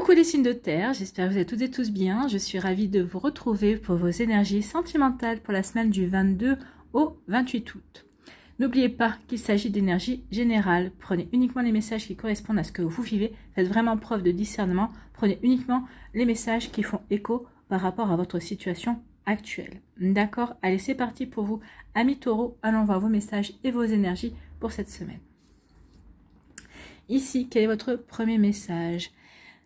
Coucou les signes de terre, j'espère que vous êtes toutes et tous bien. Je suis ravie de vous retrouver pour vos énergies sentimentales pour la semaine du 22 au 28 août. N'oubliez pas qu'il s'agit d'énergie générale. Prenez uniquement les messages qui correspondent à ce que vous vivez. Faites vraiment preuve de discernement. Prenez uniquement les messages qui font écho par rapport à votre situation actuelle. D'accord? Allez, c'est parti pour vous. Amis taureaux, allons voir vos messages et vos énergies pour cette semaine. Ici, quel est votre premier message?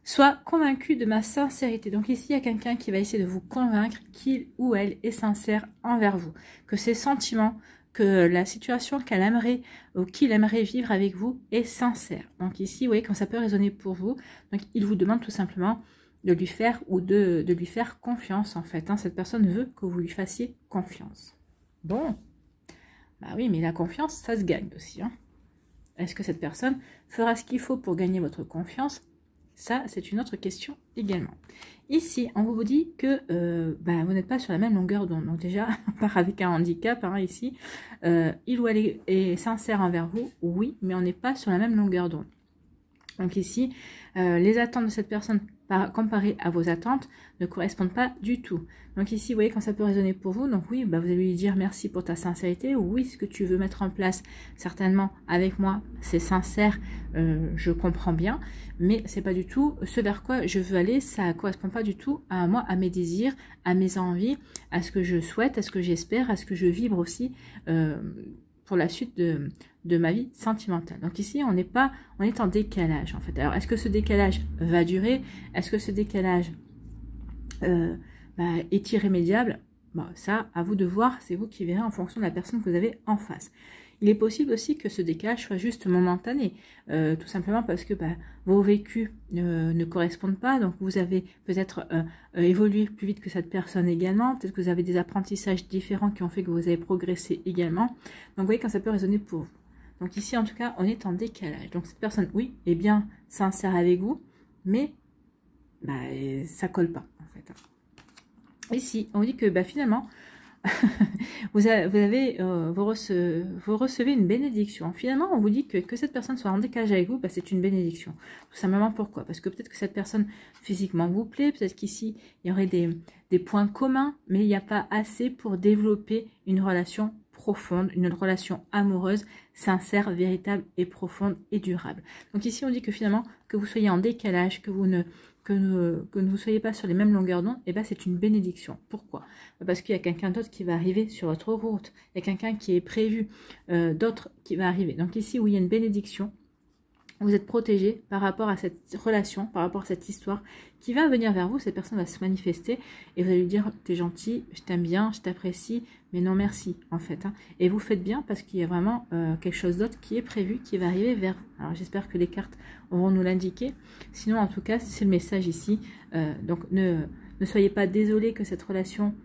Sois convaincu de ma sincérité. Donc ici, il y a quelqu'un qui va essayer de vous convaincre qu'il ou elle est sincère envers vous. Que ses sentiments, que la situation qu'elle aimerait ou qu'il aimerait vivre avec vous est sincère. Donc ici, vous voyez, quand ça peut résonner pour vous, donc il vous demande tout simplement de lui faire ou de lui faire confiance en fait. Hein. Cette personne veut que vous lui fassiez confiance. Bon, bah oui, mais la confiance, ça se gagne aussi. Hein. Est-ce que cette personne fera ce qu'il faut pour gagner votre confiance? Ça, c'est une autre question également. Ici, on vous dit que vous n'êtes pas sur la même longueur d'onde. Donc déjà, on part avec un handicap hein, ici. Il ou elle est sincère envers vous, oui, mais on n'est pas sur la même longueur d'onde. Donc ici, les attentes de cette personne comparées à vos attentes ne correspondent pas du tout. Donc ici, vous voyez quand ça peut résonner pour vous. Donc oui, vous allez lui dire merci pour ta sincérité. Oui, ce que tu veux mettre en place, certainement avec moi, c'est sincère, je comprends bien. Mais c'est pas du tout ce vers quoi je veux aller. Ça correspond pas du tout à moi, à mes désirs, à mes envies, à ce que je souhaite, à ce que j'espère, à ce que je vibre aussi pour la suite de ma vie sentimentale. Donc ici, on est en décalage en fait. Alors, est-ce que ce décalage va durer? Est-ce que ce décalage est irrémédiable? Bon, ça, à vous de voir, c'est vous qui verrez en fonction de la personne que vous avez en face. Il est possible aussi que ce décalage soit juste momentané, tout simplement parce que vos vécus ne correspondent pas, donc vous avez peut-être évolué plus vite que cette personne également, peut-être que vous avez des apprentissages différents qui ont fait que vous avez progressé également, donc vous voyez quand ça peut résonner pour vous. Donc ici en tout cas on est en décalage, donc cette personne oui est bien sincère avec vous, mais ça colle pas en fait. Ici on dit que finalement vous recevez une bénédiction. Finalement, on vous dit que cette personne soit en décalage avec vous, c'est une bénédiction. Tout simplement pourquoi? Parce que peut-être que cette personne physiquement vous plaît, peut-être qu'ici, il y aurait des points communs, mais il n'y a pas assez pour développer une relation profonde, une relation amoureuse, sincère, véritable et profonde et durable. Donc ici, on dit que finalement, que vous soyez en décalage, que vous ne soyez pas sur les mêmes longueurs d'onde, c'est une bénédiction. Pourquoi? Parce qu'il y a quelqu'un d'autre qui va arriver sur votre route. Il y a quelqu'un qui est prévu, d'autre qui va arriver. Donc ici, où il y a une bénédiction, vous êtes protégé par rapport à cette relation, par rapport à cette histoire qui va venir vers vous. Cette personne va se manifester et vous allez lui dire t'es gentil, je t'aime bien, je t'apprécie, mais non merci en fait. Hein. Et vous faites bien parce qu'il y a vraiment quelque chose d'autre qui est prévu, qui va arriver vers vous. Alors j'espère que les cartes vont nous l'indiquer. Sinon en tout cas c'est le message ici. Donc ne soyez pas désolés que cette relation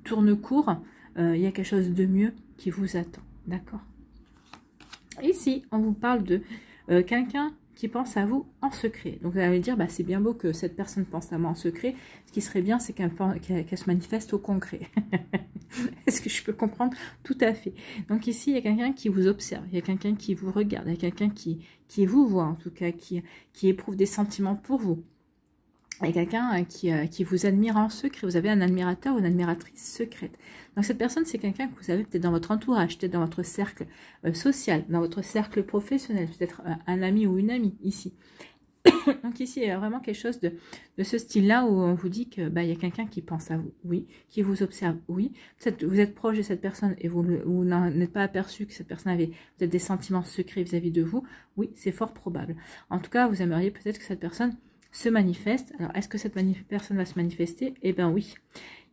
tourne court. Il y a quelque chose de mieux qui vous attend. D'accord? Ici on vous parle de quelqu'un qui pense à vous en secret. Donc vous allez dire, c'est bien beau que cette personne pense à moi en secret. Ce qui serait bien, c'est qu'elle se manifeste au concret. Est-ce que je peux comprendre? Tout à fait. Donc ici, il y a quelqu'un qui vous observe, il y a quelqu'un qui vous regarde, il y a quelqu'un qui vous voit en tout cas, qui éprouve des sentiments pour vous. Il y a quelqu'un qui vous admire en secret. Vous avez un admirateur ou une admiratrice secrète. Donc cette personne, c'est quelqu'un que vous avez peut-être dans votre entourage, peut-être dans votre cercle social, dans votre cercle professionnel, peut-être un ami ou une amie ici. Donc ici, il y a vraiment quelque chose de ce style-là où on vous dit que il y a quelqu'un qui pense à vous, oui, qui vous observe, oui. Peut-être vous êtes proche de cette personne et vous n'êtes pas aperçu que cette personne avait peut-être des sentiments secrets vis-à-vis de vous. Oui, c'est fort probable. En tout cas, vous aimeriez peut-être que cette personne se manifeste. Alors, est-ce que cette personne va se manifester? Eh bien, oui.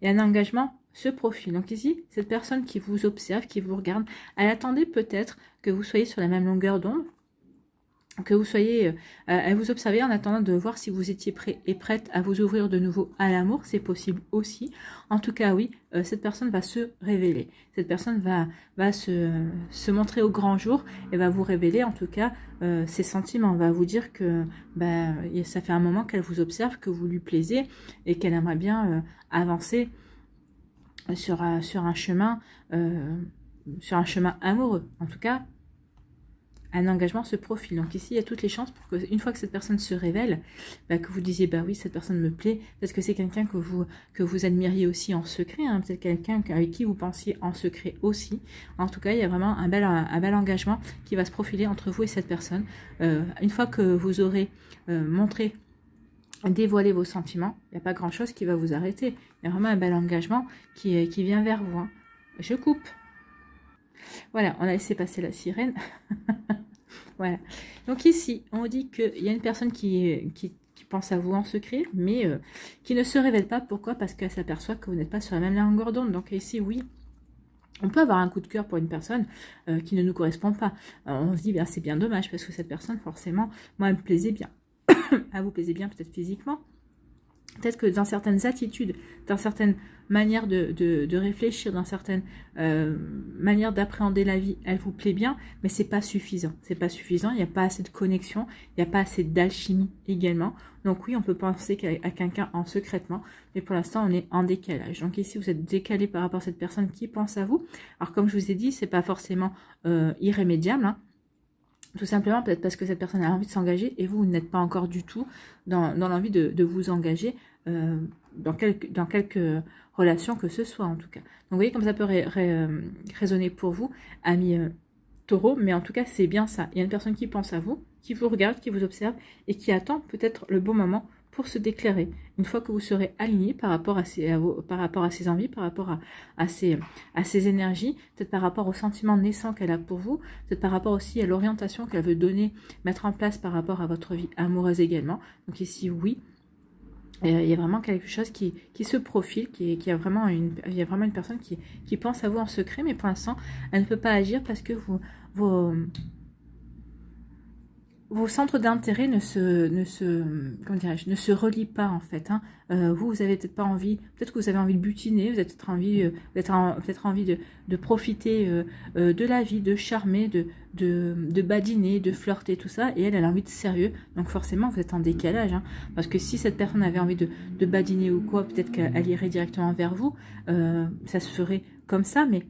Et un engagement se profile. Donc ici, cette personne qui vous observe, qui vous regarde, elle attendait peut-être que vous soyez sur la même longueur d'onde, que vous soyez, elle vous observait en attendant de voir si vous étiez prêt et prête à vous ouvrir de nouveau à l'amour, c'est possible aussi. En tout cas, oui, cette personne va se révéler. Cette personne va se montrer au grand jour et va vous révéler, en tout cas, ses sentiments. Va vous dire que ça fait un moment qu'elle vous observe, que vous lui plaisez et qu'elle aimerait bien avancer sur un chemin amoureux. En tout cas, un engagement se profile. Donc ici, il y a toutes les chances pour qu'une fois que cette personne se révèle, bah, que vous disiez, bah oui, cette personne me plaît, parce que c'est quelqu'un que vous admiriez aussi en secret, hein, peut-être quelqu'un avec qui vous pensiez en secret aussi. En tout cas, il y a vraiment un bel engagement qui va se profiler entre vous et cette personne. Une fois que vous aurez montré, dévoilé vos sentiments, il n'y a pas grand-chose qui va vous arrêter. Il y a vraiment un bel engagement qui vient vers vous. Hein. Je coupe. Voilà, on a laissé passer la sirène. Voilà. Donc ici, on dit qu'il y a une personne qui pense à vous en secret, mais qui ne se révèle pas. Pourquoi? Parce qu'elle s'aperçoit que vous n'êtes pas sur la même longueur d'onde. Donc ici, oui, on peut avoir un coup de cœur pour une personne qui ne nous correspond pas. On se dit, c'est bien dommage, parce que cette personne, forcément, moi, elle me plaisait bien. Elle vous plaisait bien, peut-être physiquement. Peut-être que dans certaines attitudes, dans certaines manières de réfléchir, dans certaines manières d'appréhender la vie, elle vous plaît bien, mais c'est pas suffisant. C'est pas suffisant, il n'y a pas assez de connexion, il n'y a pas assez d'alchimie également. Donc oui, on peut penser à quelqu'un en secrètement, mais pour l'instant, on est en décalage. Donc ici, vous êtes décalé par rapport à cette personne qui pense à vous. Alors comme je vous ai dit, c'est pas forcément irrémédiable, hein. Tout simplement, peut-être parce que cette personne a envie de s'engager et vous n'êtes pas encore du tout dans l'envie de vous engager dans quelque relation que ce soit en tout cas. Donc vous voyez comme ça peut résonner pour vous, amis taureau, mais en tout cas c'est bien ça. Il y a une personne qui pense à vous, qui vous regarde, qui vous observe et qui attend peut-être le bon moment pour se déclarer. Une fois que vous serez aligné par rapport à ses envies, par rapport à ses énergies, peut-être par rapport au sentiment naissant qu'elle a pour vous, peut-être par rapport aussi à l'orientation qu'elle veut donner, mettre en place par rapport à votre vie amoureuse également. Donc ici, oui, il y a vraiment quelque chose qui se profile, il y a vraiment une personne qui pense à vous en secret, mais pour l'instant, elle ne peut pas agir parce que vos centres d'intérêt ne se relient pas en fait. Hein. Vous avez peut-être pas envie, peut-être que vous avez envie de butiner, vous avez peut-être envie de profiter de la vie, de charmer, de badiner, de flirter, tout ça. Et elle a envie de sérieux. Donc forcément, vous êtes en décalage. Hein, parce que si cette personne avait envie de badiner ou quoi, peut-être qu'elle irait directement vers vous. Ça se ferait comme ça, mais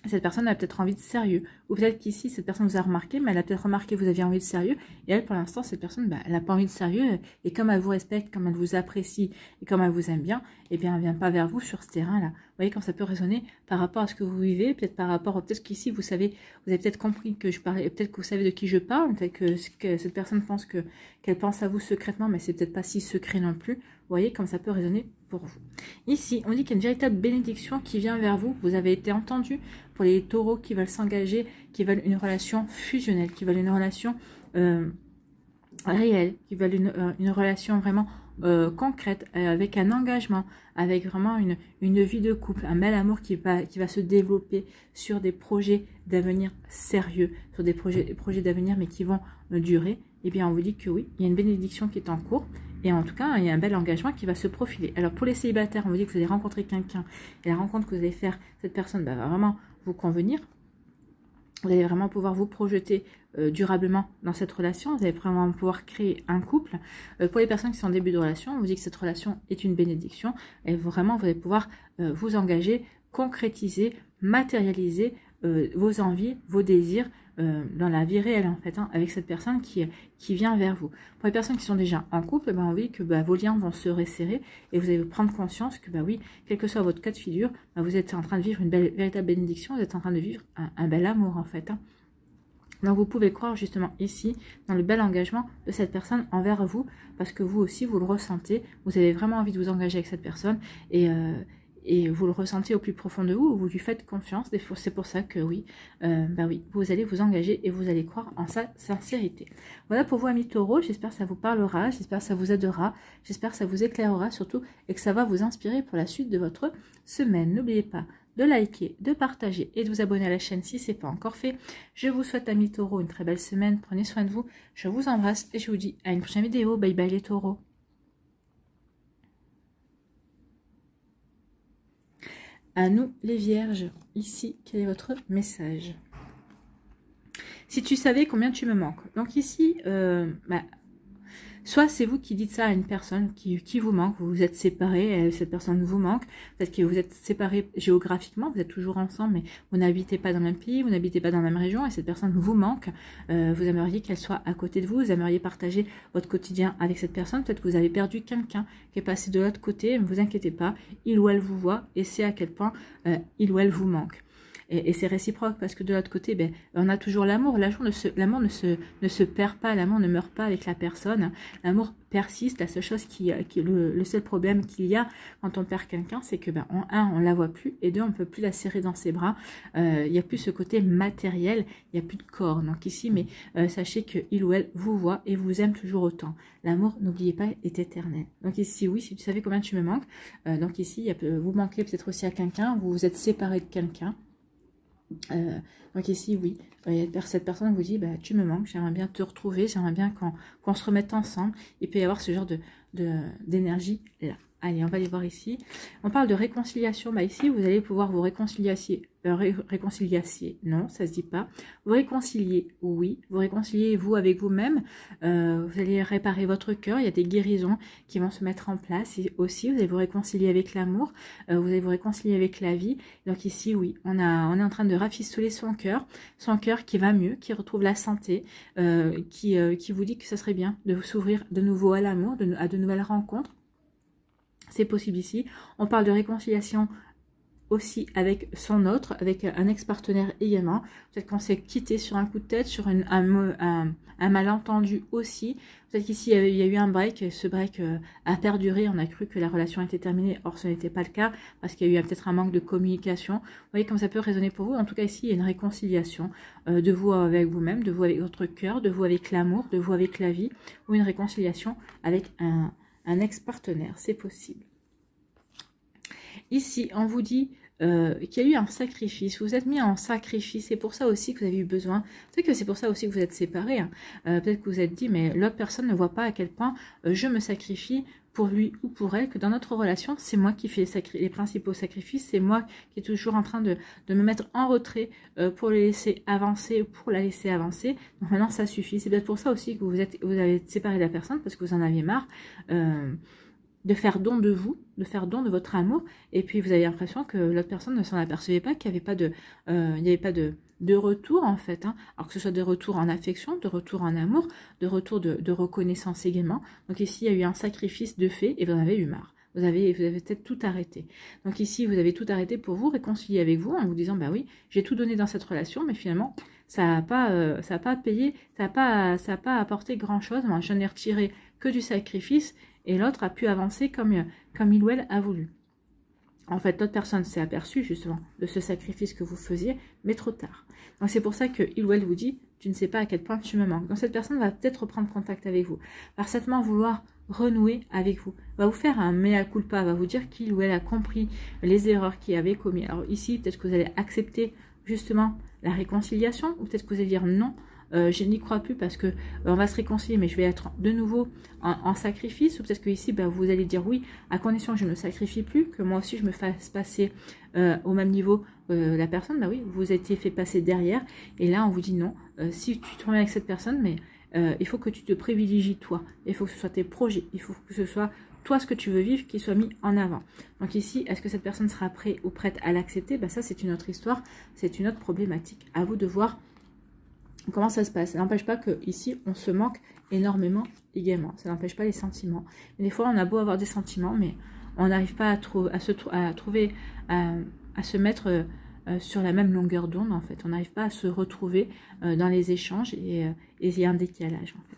cette personne a peut-être envie de sérieux. Ou peut-être qu'ici, cette personne vous a remarqué, mais elle a peut-être remarqué que vous aviez envie de sérieux. Et elle, pour l'instant, cette personne, elle n'a pas envie de sérieux. Et comme elle vous respecte, comme elle vous apprécie, et comme elle vous aime bien, eh bien, elle ne vient pas vers vous sur ce terrain-là. Vous voyez comme ça peut résonner par rapport à ce que vous vivez, peut-être par rapport, peut-être qu'ici, vous avez peut-être compris que je parlais, peut-être que vous savez de qui je parle, peut-être que cette personne pense qu'elle pense à vous secrètement, mais c'est peut-être pas si secret non plus. Vous voyez comme ça peut résonner pour vous. Ici, on dit qu'il y a une véritable bénédiction qui vient vers vous. Vous avez été entendu pour les taureaux qui veulent s'engager, qui veulent une relation fusionnelle, qui veulent une relation réelle, qui veulent une relation vraiment concrète, avec un engagement, avec vraiment une vie de couple, un bel amour qui va se développer sur des projets d'avenir sérieux, sur des projets d'avenir mais qui vont durer. Eh bien, on vous dit que oui, il y a une bénédiction qui est en cours. Et en tout cas, il y a un bel engagement qui va se profiler. Alors, pour les célibataires, on vous dit que vous allez rencontrer quelqu'un. Et la rencontre que vous allez faire, cette personne va vraiment vous convenir. Vous allez vraiment pouvoir vous projeter durablement dans cette relation. Vous allez vraiment pouvoir créer un couple. Pour les personnes qui sont en début de relation, on vous dit que cette relation est une bénédiction. Et vraiment, vous allez pouvoir vous engager, concrétiser, matérialiser vos envies, vos désirs dans la vie réelle en fait, hein, avec cette personne qui vient vers vous. Pour les personnes qui sont déjà en couple, on dit que vos liens vont se resserrer et vous allez prendre conscience que oui, quel que soit votre cas de figure, vous êtes en train de vivre une véritable bénédiction, vous êtes en train de vivre un bel amour en fait. Hein. Donc vous pouvez croire justement ici dans le bel engagement de cette personne envers vous, parce que vous aussi vous le ressentez, vous avez vraiment envie de vous engager avec cette personne et vous le ressentez au plus profond de vous, vous lui faites confiance. C'est pour ça que oui, oui, vous allez vous engager et vous allez croire en sa sincérité. Voilà pour vous amis taureaux, j'espère que ça vous parlera, j'espère que ça vous aidera, j'espère que ça vous éclairera surtout et que ça va vous inspirer pour la suite de votre semaine. N'oubliez pas de liker, de partager et de vous abonner à la chaîne si ce n'est pas encore fait. Je vous souhaite amis taureaux une très belle semaine, prenez soin de vous, je vous embrasse et je vous dis à une prochaine vidéo. Bye bye les taureaux. À nous les vierges, ici, quel est votre message? Si tu savais combien tu me manques. Donc ici, soit c'est vous qui dites ça à une personne qui vous manque, vous vous êtes séparés, cette personne vous manque, peut-être que vous êtes séparés géographiquement, vous êtes toujours ensemble, mais vous n'habitez pas dans le même pays, vous n'habitez pas dans la même région, et cette personne vous manque, vous aimeriez qu'elle soit à côté de vous, vous aimeriez partager votre quotidien avec cette personne, peut-être que vous avez perdu quelqu'un qui est passé de l'autre côté, ne vous inquiétez pas, il ou elle vous voit, et c'est à quel point il ou elle vous manque. Et c'est réciproque parce que de l'autre côté, ben, on a toujours l'amour. L'amour ne se perd pas, l'amour ne meurt pas avec la personne. L'amour persiste. La seule chose le seul problème qu'il y a quand on perd quelqu'un, c'est que, ben, on la voit plus, et deux, on ne peut plus la serrer dans ses bras. Il n'y a plus ce côté matériel, il n'y a plus de corps. Donc ici, mais sachez que il ou elle vous voit et vous aime toujours autant. L'amour, n'oubliez pas, est éternel. Donc ici, oui, si tu savais combien tu me manques, donc ici, vous manquez peut-être aussi à quelqu'un, vous vous êtes séparé de quelqu'un. Donc ici, oui, cette personne vous dit, bah, tu me manques, j'aimerais bien te retrouver, j'aimerais bien qu'on se remette ensemble. Il peut y avoir ce genre d'énergie là. Allez, on va aller voir ici. On parle de réconciliation. Bah ici, vous allez pouvoir vous réconcilier. Non, ça se dit pas. Vous réconcilier, oui. Vous réconciliez vous avec vous-même. Vous allez réparer votre cœur. Il y a des guérisons qui vont se mettre en place. Et aussi, vous allez vous réconcilier avec l'amour. Vous allez vous réconcilier avec la vie. Donc ici, oui, on est en train de rafistoler son cœur qui va mieux, qui retrouve la santé, qui vous dit que ça serait bien de vous s'ouvrir de nouveau à l'amour, à de nouvelles rencontres. C'est possible ici. On parle de réconciliation aussi avec son autre, avec un ex-partenaire également. Peut-être qu'on s'est quitté sur un coup de tête, sur un malentendu aussi. Peut-être qu'ici, il y a eu un break, et ce break a perduré. On a cru que la relation était terminée. Or, ce n'était pas le cas, parce qu'il y a eu peut-être un manque de communication. Vous voyez comme ça peut résonner pour vous. En tout cas, ici, il y a une réconciliation de vous avec vous-même, de vous avec votre cœur, de vous avec l'amour, de vous avec la vie, ou une réconciliation avec un ex-partenaire, c'est possible. Ici, on vous dit qu'il y a eu un sacrifice, vous êtes mis en sacrifice, c'est pour ça aussi que vous avez eu besoin, peut-être que c'est pour ça aussi que vous êtes séparés, hein. Peut-être que vous êtes dit, mais l'autre personne ne voit pas à quel point je me sacrifie pour lui ou pour elle, que dans notre relation, c'est moi qui fais les principaux sacrifices, c'est moi qui est toujours en train de me mettre en retrait pour les laisser avancer, ou pour la laisser avancer. Donc maintenant, ça suffit. C'est peut-être pour ça aussi que vous avez séparé de la personne, parce que vous en aviez marre de faire don de vous, de faire don de votre amour, et puis vous avez l'impression que l'autre personne ne s'en apercevait pas, qu'il n'y avait pas de retour en fait, hein. Alors que ce soit de retour en affection, de retour en amour, de retour de reconnaissance également. Donc ici, il y a eu un sacrifice de fait, et vous en avez eu marre. Vous avez peut-être tout arrêté. Donc ici, vous avez tout arrêté pour vous réconcilier avec vous, en vous disant, bah oui, j'ai tout donné dans cette relation, mais finalement, ça n'a pas payé, ça n'a pas apporté grand-chose. Moi, je n'ai retiré que du sacrifice, et l'autre a pu avancer comme il ou elle a voulu. En fait, l'autre personne s'est aperçue justement de ce sacrifice que vous faisiez, mais trop tard. Donc c'est pour ça que il ou elle vous dit, tu ne sais pas à quel point tu me manques. Donc cette personne va peut-être reprendre contact avec vous, va certainement vouloir renouer avec vous, va vous faire un mea culpa, va vous dire qu'il ou elle a compris les erreurs qu'il avait commises. Alors ici, peut-être que vous allez accepter justement la réconciliation, ou peut-être que vous allez dire non, je n'y crois plus parce que on va se réconcilier, mais je vais être de nouveau en sacrifice, ou peut-être que ici, vous allez dire oui, à condition que je ne me sacrifie plus, que moi aussi je me fasse passer au même niveau la personne. Oui, vous étiez fait passer derrière, et là on vous dit non, si tu te remets avec cette personne, mais il faut que tu te privilégies toi, il faut que ce soit tes projets, il faut que ce soit toi ce que tu veux vivre qui soit mis en avant. Donc ici, est-ce que cette personne sera prête ou prête à l'accepter? Ça c'est une autre histoire, c'est une autre problématique, à vous de voir comment ça se passe. Ça n'empêche pas que ici on se manque énormément également. Ça n'empêche pas les sentiments. Mais des fois on a beau avoir des sentiments, mais on n'arrive pas à se mettre sur la même longueur d'onde en fait. On n'arrive pas à se retrouver dans les échanges, et il y a un décalage en fait.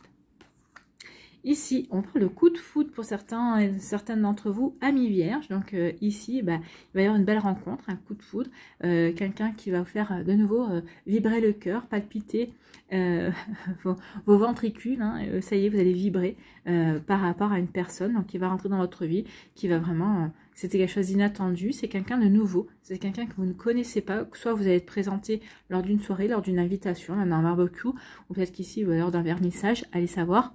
Ici, on prend le coup de foudre pour certaines d'entre vous, amis vierges. Donc ici, il va y avoir une belle rencontre, un coup de foudre. Quelqu'un qui va vous faire de nouveau vibrer le cœur, palpiter vos ventricules. Hein, ça y est, vous allez vibrer par rapport à une personne donc, qui va rentrer dans votre vie, qui va vraiment... c'était quelque chose d'inattendu, c'est quelqu'un de nouveau, c'est quelqu'un que vous ne connaissez pas, soit vous allez être présenté lors d'une soirée, lors d'une invitation, d'un barbecue, ou peut-être qu'ici, lors d'un vernissage, allez savoir,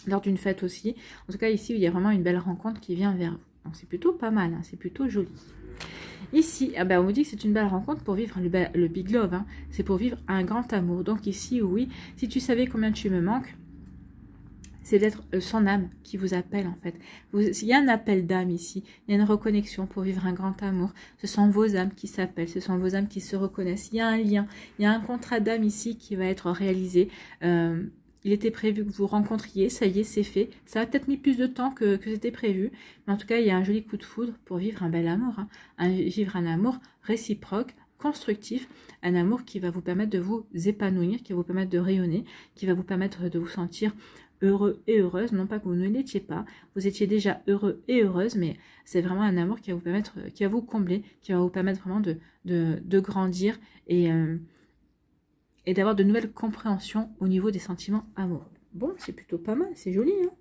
lors d'une fête aussi. En tout cas, ici, il y a vraiment une belle rencontre qui vient vers vous. Donc, c'est plutôt pas mal, hein, c'est plutôt joli. Ici, on vous dit que c'est une belle rencontre pour vivre le big love. Hein. C'est pour vivre un grand amour. Donc ici, oui, si tu savais combien tu me manques, c'est peut-être son âme qui vous appelle en fait. Il y a un appel d'âme ici, il y a une reconnexion pour vivre un grand amour. Ce sont vos âmes qui s'appellent, ce sont vos âmes qui se reconnaissent. Il y a un lien, il y a un contrat d'âme ici qui va être réalisé. Il était prévu que vous rencontriez, ça y est, c'est fait. Ça a peut-être mis plus de temps que c'était prévu, mais en tout cas, il y a un joli coup de foudre pour vivre un bel amour, hein. Vivre un amour réciproque, constructif, un amour qui va vous permettre de vous épanouir, qui va vous permettre de rayonner, qui va vous permettre de vous sentir heureux et heureuse, non pas que vous ne l'étiez pas, vous étiez déjà heureux et heureuse, mais c'est vraiment un amour qui va vous permettre, qui va vous combler, qui va vous permettre vraiment de grandir et d'avoir de nouvelles compréhensions au niveau des sentiments amoureux. Bon, c'est plutôt pas mal, c'est joli, hein.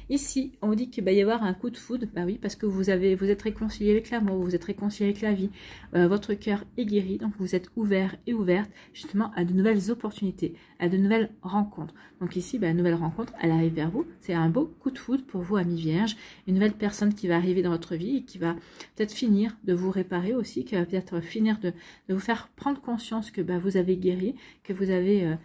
Ici, on dit qu'il va y avoir un coup de foudre. Bah oui, parce que vous êtes réconcilié avec l'amour, vous êtes réconcilié avec la vie. Votre cœur est guéri, donc vous êtes ouvert et ouverte justement à de nouvelles opportunités, à de nouvelles rencontres. Donc ici, une nouvelle rencontre, elle arrive vers vous. C'est un beau coup de foudre pour vous, amis vierges. Une nouvelle personne qui va arriver dans votre vie et qui va peut-être finir de vous réparer aussi, qui va peut-être finir de vous faire prendre conscience que vous avez guéri, que vous avez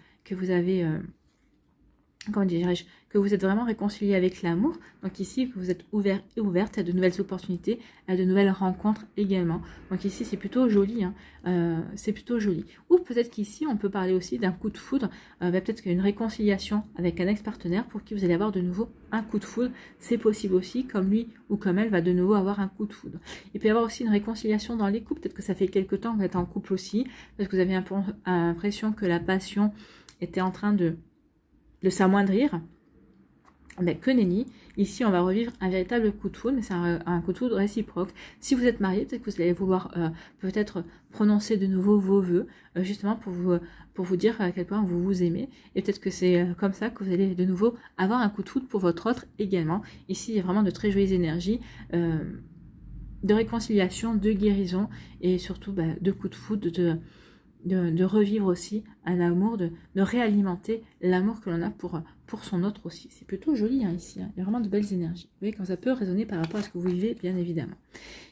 comment dirais-je, que vous êtes vraiment réconcilié avec l'amour. Donc ici, que vous êtes ouvert et ouverte à de nouvelles opportunités, à de nouvelles rencontres également. Donc ici, c'est plutôt joli, hein. C'est plutôt joli. Ou peut-être qu'ici, on peut parler aussi d'un coup de foudre, peut-être qu'une réconciliation avec un ex-partenaire pour qui vous allez avoir de nouveau un coup de foudre. C'est possible aussi, comme lui ou comme elle va de nouveau avoir un coup de foudre. Il peut y avoir aussi une réconciliation dans les couples. Peut-être que ça fait quelque temps que vous êtes en couple aussi, parce que vous avez l'impression que la passion était en train de s'amoindrir. Mais que nenni, ici on va revivre un véritable coup de foudre, mais c'est un coup de foudre réciproque. Si vous êtes marié, peut-être que vous allez vouloir peut-être prononcer de nouveau vos vœux, justement pour vous dire à quel point vous vous aimez. Et peut-être que c'est comme ça que vous allez de nouveau avoir un coup de foudre pour votre autre également. Ici, il y a vraiment de très jolies énergies de réconciliation, de guérison et surtout de coups de foudre, de revivre aussi un amour, de réalimenter l'amour que l'on a pour son autre aussi. C'est plutôt joli, hein, ici, hein. Il y a vraiment de belles énergies. Vous voyez, quand ça peut résonner par rapport à ce que vous vivez, bien évidemment.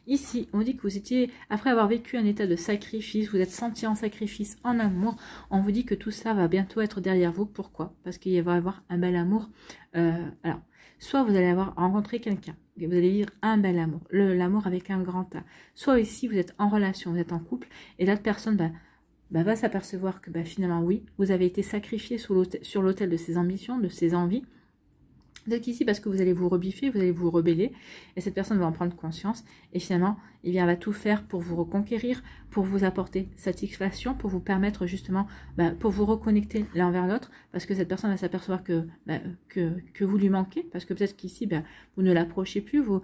Ici, on dit que vous étiez, après avoir vécu un état de sacrifice, vous êtes senti en sacrifice, en amour, on vous dit que tout ça va bientôt être derrière vous. Pourquoi? Parce qu'il va y avoir un bel amour. Alors, soit vous allez avoir rencontré quelqu'un, et vous allez vivre un bel amour, l'amour avec un grand A. Soit ici, vous êtes en relation, vous êtes en couple, et l'autre personne va s'apercevoir que finalement, oui, vous avez été sacrifié sur l'autel de ses ambitions, de ses envies. Donc ici, parce que vous allez vous rebiffer, vous allez vous rebeller, et cette personne va en prendre conscience, et finalement, elle va tout faire pour vous reconquérir, pour vous apporter satisfaction, pour vous permettre justement, pour vous reconnecter l'un vers l'autre, parce que cette personne va s'apercevoir que vous lui manquez, parce que peut-être qu'ici, vous ne l'approchez plus, vous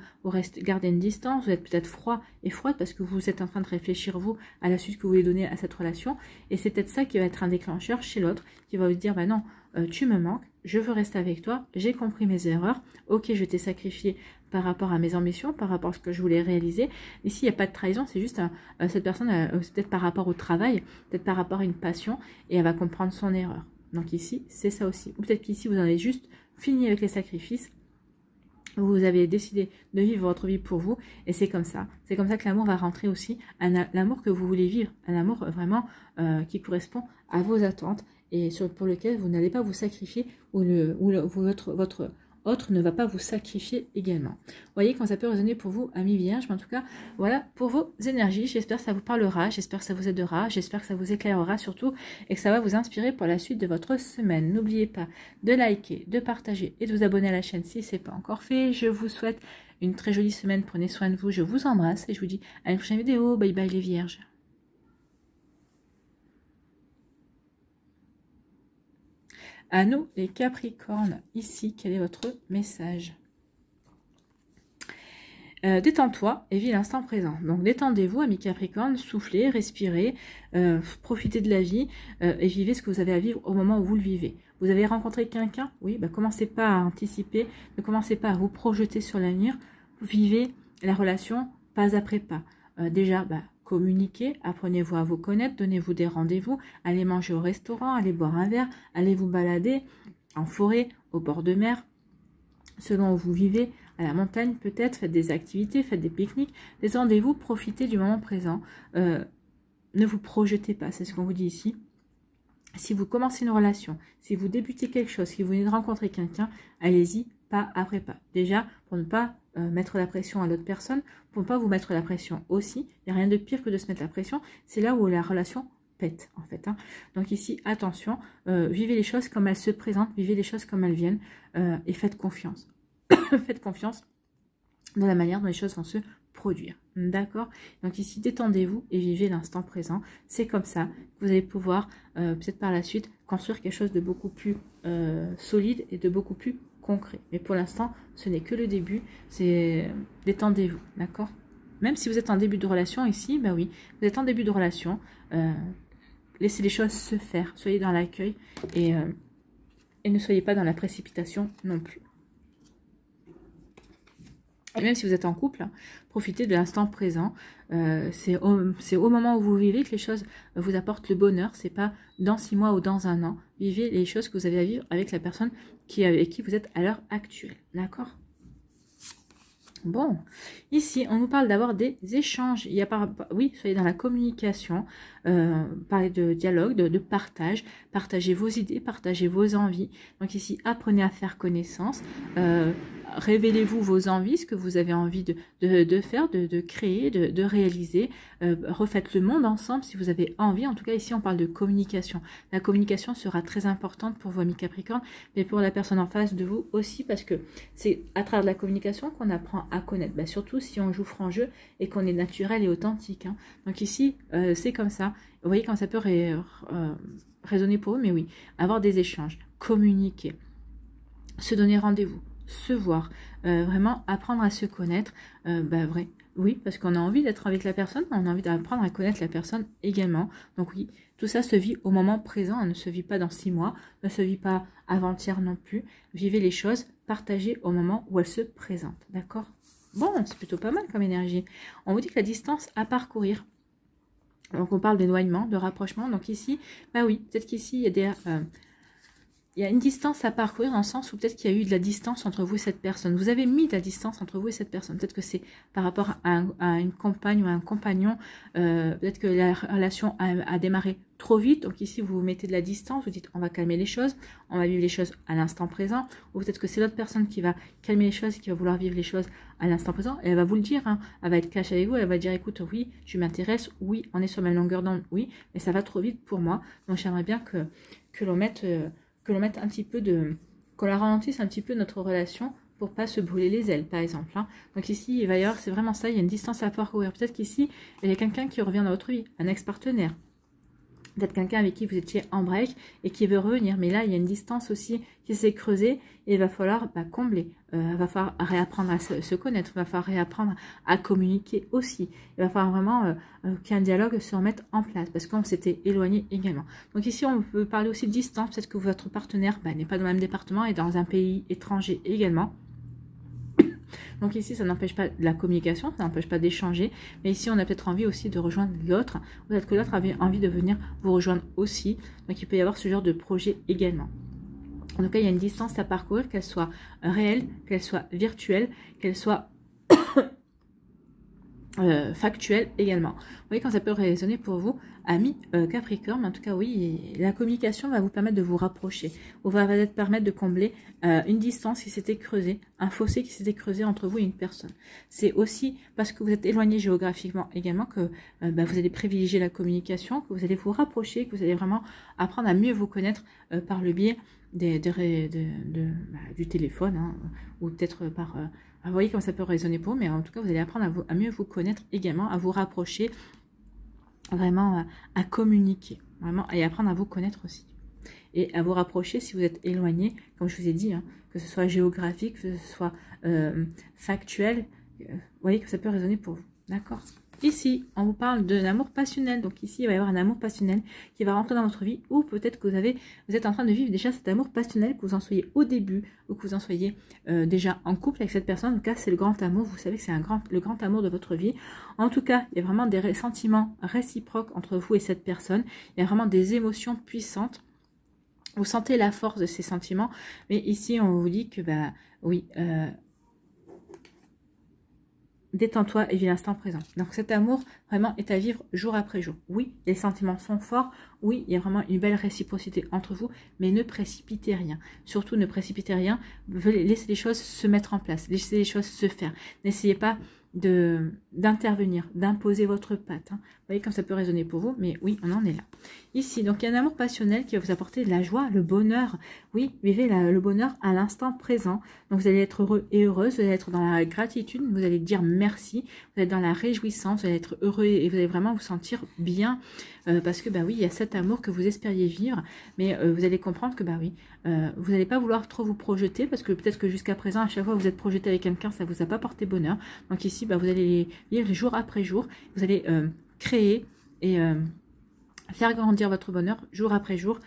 gardez une distance, vous êtes peut-être froid et froide, parce que vous êtes en train de réfléchir, vous, à la suite que vous voulez donner à cette relation, et c'est peut-être ça qui va être un déclencheur chez l'autre, qui va vous dire, non, tu me manques, je veux rester avec toi, j'ai compris mes erreurs, ok, je t'ai sacrifié par rapport à mes ambitions, par rapport à ce que je voulais réaliser. Ici, il n'y a pas de trahison, c'est juste cette personne, c'est peut-être par rapport au travail, peut-être par rapport à une passion, et elle va comprendre son erreur. Donc ici, c'est ça aussi. Ou peut-être qu'ici, vous en avez juste fini avec les sacrifices, vous avez décidé de vivre votre vie pour vous, et c'est comme ça. C'est comme ça que l'amour va rentrer aussi, l'amour que vous voulez vivre, un amour vraiment qui correspond à vos attentes, et pour lequel vous n'allez pas vous sacrifier, ou votre autre ne va pas vous sacrifier également. Vous voyez quand ça peut résonner pour vous, amis vierges, mais en tout cas, voilà pour vos énergies. J'espère que ça vous parlera, j'espère que ça vous aidera, j'espère que ça vous éclairera surtout, et que ça va vous inspirer pour la suite de votre semaine. N'oubliez pas de liker, de partager et de vous abonner à la chaîne si ce n'est pas encore fait. Je vous souhaite une très jolie semaine, prenez soin de vous, je vous embrasse, et je vous dis à une prochaine vidéo. Bye bye les vierges. À nous, les Capricornes, ici, quel est votre message? Détends-toi et vis l'instant présent. Donc détendez-vous, amis Capricornes, soufflez, respirez, profitez de la vie et vivez ce que vous avez à vivre au moment où vous le vivez. Vous avez rencontré quelqu'un? Oui, commencez pas à anticiper, ne commencez pas à vous projeter sur l'avenir. Vivez la relation pas après pas. Déjà, communiquez, apprenez-vous à vous connaître, donnez-vous des rendez-vous, allez manger au restaurant, allez boire un verre, allez vous balader en forêt, au bord de mer, selon où vous vivez, à la montagne peut-être, faites des activités, faites des pique-niques, détendez-vous, profitez du moment présent, ne vous projetez pas, c'est ce qu'on vous dit ici. Si vous commencez une relation, si vous débutez quelque chose, si vous venez de rencontrer quelqu'un, allez-y pas après pas. Déjà, pour ne pas mettre la pression à l'autre personne, pour ne pas vous mettre la pression aussi. Il n'y a rien de pire que de se mettre la pression. C'est là où la relation pète, en fait. Hein. Donc ici, attention, vivez les choses comme elles se présentent, vivez les choses comme elles viennent et faites confiance. Faites confiance dans la manière dont les choses vont se produire. D'accord? Donc ici, détendez-vous et vivez l'instant présent. C'est comme ça que vous allez pouvoir, peut-être par la suite, construire quelque chose de beaucoup plus solide et de beaucoup plus concret. Mais pour l'instant, ce n'est que le début. C'est détendez-vous. D'accord? Même si vous êtes en début de relation ici, bah oui, vous êtes en début de relation. Laissez les choses se faire. Soyez dans l'accueil et ne soyez pas dans la précipitation non plus. Et même si vous êtes en couple, hein, profitez de l'instant présent. C'est au moment où vous vivez que les choses vous apportent le bonheur. C'est pas dans 6 mois ou dans 1 an. Vivez les choses que vous avez à vivre avec la personne avec qui vous êtes à l'heure actuelle. D'accord? Bon, ici, on nous parle d'avoir des échanges. Il y a oui, soyez dans la communication, parlez de dialogue, de partage. Partagez vos idées, partagez vos envies. Donc ici, apprenez à faire connaissance. Révélez-vous vos envies, ce que vous avez envie de faire, de créer, de réaliser. Refaites le monde ensemble si vous avez envie. En tout cas, ici, on parle de communication. La communication sera très importante pour vous, amis Capricorne, mais pour la personne en face de vous aussi, parce que c'est à travers la communication qu'on apprend à connaître. Bah, surtout si on joue franc jeu et qu'on est naturel et authentique. Hein. Donc ici, c'est comme ça. Vous voyez quand ça peut résonner pour eux, mais oui, avoir des échanges, communiquer, se donner rendez-vous, se voir, vraiment apprendre à se connaître, oui, parce qu'on a envie d'être avec la personne, on a envie d'apprendre à connaître la personne également. Donc oui, tout ça se vit au moment présent, on ne se vit pas dans 6 mois, ne se vit pas avant-hier non plus. Vivez les choses, partagez au moment où elles se présentent, d'accord? Bon, c'est plutôt pas mal comme énergie. On vous dit que la distance à parcourir, donc on parle d'éloignement, de rapprochement, donc ici, bah oui, peut-être qu'ici il y a des... il y a une distance à parcourir dans le sens où peut-être qu'il y a eu de la distance entre vous et cette personne. Vous avez mis de la distance entre vous et cette personne. Peut-être que c'est par rapport à une compagne ou à un compagnon. Peut-être que la relation a démarré trop vite. Donc ici, vous mettez de la distance. Vous dites, on va calmer les choses. On va vivre les choses à l'instant présent. Ou peut-être que c'est l'autre personne qui va calmer les choses et qui va vouloir vivre les choses à l'instant présent. Et elle va vous le dire. Hein. Elle va être cash avec vous. Elle va dire, écoute, oui, tu m'intéresses. Oui, on est sur la même longueur d'onde. Oui, mais ça va trop vite pour moi. Donc j'aimerais bien que l'on mette... un petit peu qu'on la ralentisse un petit peu notre relation pour pas se brûler les ailes, par exemple. Hein. Donc ici, il va y avoir, c'est vraiment ça, il y a une distance à parcourir. Peut-être qu'ici, il y a quelqu'un qui revient dans votre vie, un ex-partenaire. Peut-être quelqu'un avec qui vous étiez en break et qui veut revenir. Mais là, il y a une distance aussi qui s'est creusée et il va falloir combler. Il va falloir réapprendre à se connaître. Il va falloir réapprendre à communiquer aussi. Il va falloir vraiment qu'un dialogue se remette en place parce qu'on s'était éloigné également. Donc ici, on peut parler aussi de distance. Peut-être que votre partenaire n'est pas dans le même département et dans un pays étranger également. Donc ici, ça n'empêche pas de la communication, ça n'empêche pas d'échanger. Mais ici, on a peut-être envie aussi de rejoindre l'autre. Peut-être que l'autre avait envie de venir vous rejoindre aussi. Donc il peut y avoir ce genre de projet également. En tout cas, il y a une distance à parcourir, qu'elle soit réelle, qu'elle soit virtuelle, qu'elle soit factuelle également. Vous voyez quand ça peut résonner pour vous, amis Capricorne. En tout cas, oui, la communication va vous permettre de vous rapprocher. Ou va vous permettre de combler une distance qui s'était creusée, un fossé qui s'était creusé entre vous et une personne. C'est aussi parce que vous êtes éloigné géographiquement également que vous allez privilégier la communication, que vous allez vous rapprocher, que vous allez vraiment apprendre à mieux vous connaître par le biais du téléphone, hein, ou peut-être par... vous voyez comment ça peut résonner pour vous, mais en tout cas, vous allez apprendre à mieux vous connaître également, à vous rapprocher, vraiment à communiquer, vraiment, et apprendre à vous connaître aussi. Et à vous rapprocher si vous êtes éloigné, comme je vous ai dit, hein, que ce soit géographique, que ce soit factuel, vous voyez que ça peut résonner pour vous, d'accord ? Ici, on vous parle de l'amour passionnel. Donc ici, il va y avoir un amour passionnel qui va rentrer dans votre vie, ou peut-être que vous êtes en train de vivre déjà cet amour passionnel, que vous en soyez au début, ou que vous en soyez déjà en couple avec cette personne. En tout cas, c'est le grand amour. Vous savez que c'est le grand amour de votre vie. En tout cas, il y a vraiment des sentiments réciproques entre vous et cette personne. Il y a vraiment des émotions puissantes. Vous sentez la force de ces sentiments. Mais ici, on vous dit que, oui... détends-toi et vis l'instant présent. Donc cet amour vraiment est à vivre jour après jour. Oui, les sentiments sont forts. Oui, il y a vraiment une belle réciprocité entre vous, mais ne précipitez rien. Surtout ne précipitez rien. Laissez les choses se mettre en place. Laissez les choses se faire. N'essayez pas d'intervenir, d'imposer votre patte. Hein. Vous voyez comme ça peut résonner pour vous, mais oui, on en est là. Ici, donc il y a un amour passionnel qui va vous apporter de la joie, le bonheur. Oui, vivez le bonheur à l'instant présent. Donc vous allez être heureux et heureuse, vous allez être dans la gratitude, vous allez dire merci, vous êtes dans la réjouissance, vous allez être heureux et vous allez vraiment vous sentir bien. Parce que bah oui, il y a cet amour que vous espériez vivre, mais vous allez comprendre que bah oui, vous n'allez pas vouloir trop vous projeter, parce que peut-être que jusqu'à présent, à chaque fois que vous êtes projeté avec quelqu'un, ça vous a pas porté bonheur. Donc ici, bah, vous allez vivre jour après jour, vous allez créer et faire grandir votre bonheur jour après jour,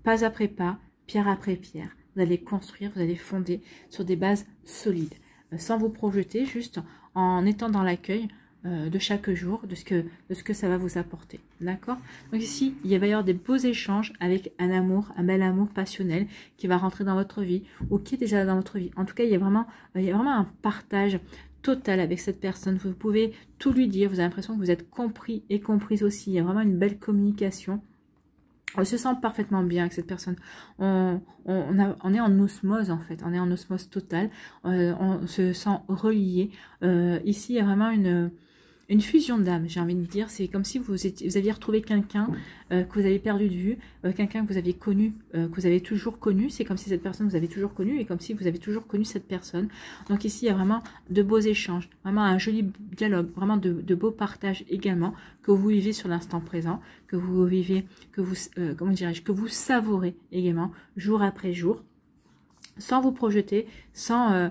pas après pas, pierre après pierre. Vous allez construire, vous allez fonder sur des bases solides, sans vous projeter, juste en étant dans l'accueil de chaque jour, de ce que ça va vous apporter. D'accord? Donc ici, il va y avoir des beaux échanges avec un amour, un bel amour passionnel qui va rentrer dans votre vie ou qui est déjà dans votre vie. En tout cas, il y a vraiment un partage total avec cette personne. Vous pouvez tout lui dire. Vous avez l'impression que vous êtes compris et comprise aussi. Il y a vraiment une belle communication. On se sent parfaitement bien avec cette personne. On est en osmose en fait. On est en osmose totale. On se sent relié. Ici, il y a vraiment une fusion d'âme, j'ai envie de dire. C'est comme si vous aviez retrouvé quelqu'un que vous avez perdu de vue, quelqu'un que vous aviez connu, que vous avez toujours connu. C'est comme si cette personne vous avez toujours connu et comme si vous avez toujours connu cette personne. Donc ici, il y a vraiment de beaux échanges, vraiment un joli dialogue, vraiment de beaux partages également que vous vivez sur l'instant présent, que vous vivez, comment dirais-je, que vous savourez également jour après jour, sans vous projeter, sans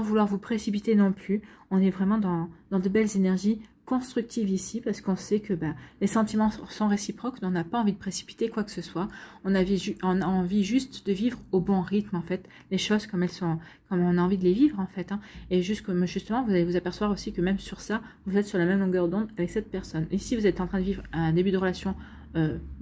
vouloir vous précipiter non plus. On est vraiment dans de belles énergies constructives ici, parce qu'on sait que les sentiments sont réciproques, on n'a pas envie de précipiter quoi que ce soit. On a envie juste de vivre au bon rythme, en fait, les choses comme elles sont, comme on a envie de les vivre, en fait. Hein. Et justement, vous allez vous apercevoir aussi que même sur ça, vous êtes sur la même longueur d'onde avec cette personne. Ici, vous êtes en train de vivre un début de relation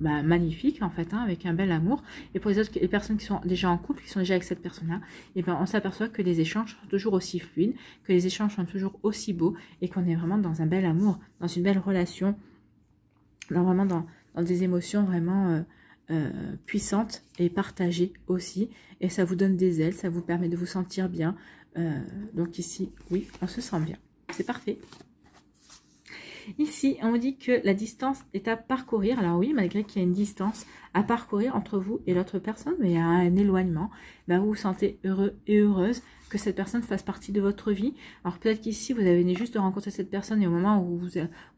magnifique en fait, hein, avec un bel amour. Et pour les personnes qui sont déjà en couple, qui sont déjà avec cette personne-là, et ben on s'aperçoit que les échanges sont toujours aussi fluides, que les échanges sont toujours aussi beaux, et qu'on est vraiment dans un bel amour, dans une belle relation, vraiment dans des émotions vraiment puissantes et partagées aussi. Et ça vous donne des ailes, ça vous permet de vous sentir bien. Donc ici, oui, on se sent bien. C'est parfait. Ici, on dit que la distance est à parcourir. Alors oui, malgré qu'il y a une distance à parcourir entre vous et l'autre personne, mais il y a un éloignement, vous vous sentez heureux et heureuse que cette personne fasse partie de votre vie. Alors peut-être qu'ici, vous venez juste de rencontrer cette personne et au moment où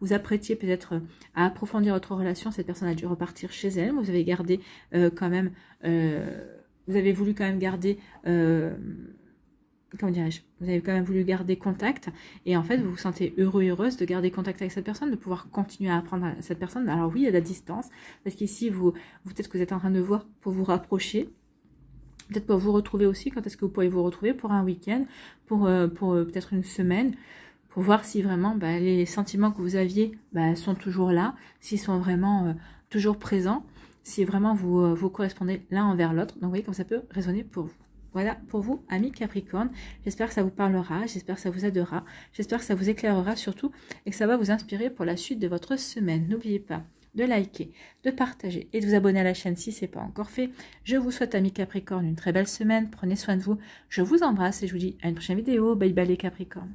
vous apprêtiez peut-être à approfondir votre relation, cette personne a dû repartir chez elle. Vous avez gardé quand même, vous avez voulu quand même garder... comment dirais-je, vous avez quand même voulu garder contact et en fait vous vous sentez heureux et heureuse de garder contact avec cette personne, de pouvoir continuer à apprendre à cette personne. Alors oui, il y a de la distance, parce qu'ici vous peut-être que vous êtes en train de voir pour vous rapprocher, peut-être pour vous retrouver aussi. Quand est-ce que vous pourriez vous retrouver pour un week-end, pour peut-être une semaine, pour voir si vraiment les sentiments que vous aviez sont toujours là, s'ils sont vraiment toujours présents, si vraiment vous correspondez l'un envers l'autre. Donc vous voyez comme ça peut résonner pour vous. Voilà pour vous, amis Capricorne. J'espère que ça vous parlera, j'espère que ça vous aidera, j'espère que ça vous éclairera surtout et que ça va vous inspirer pour la suite de votre semaine. N'oubliez pas de liker, de partager et de vous abonner à la chaîne si ce n'est pas encore fait. Je vous souhaite, amis Capricorne, une très belle semaine. Prenez soin de vous. Je vous embrasse et je vous dis à une prochaine vidéo. Bye bye les Capricornes.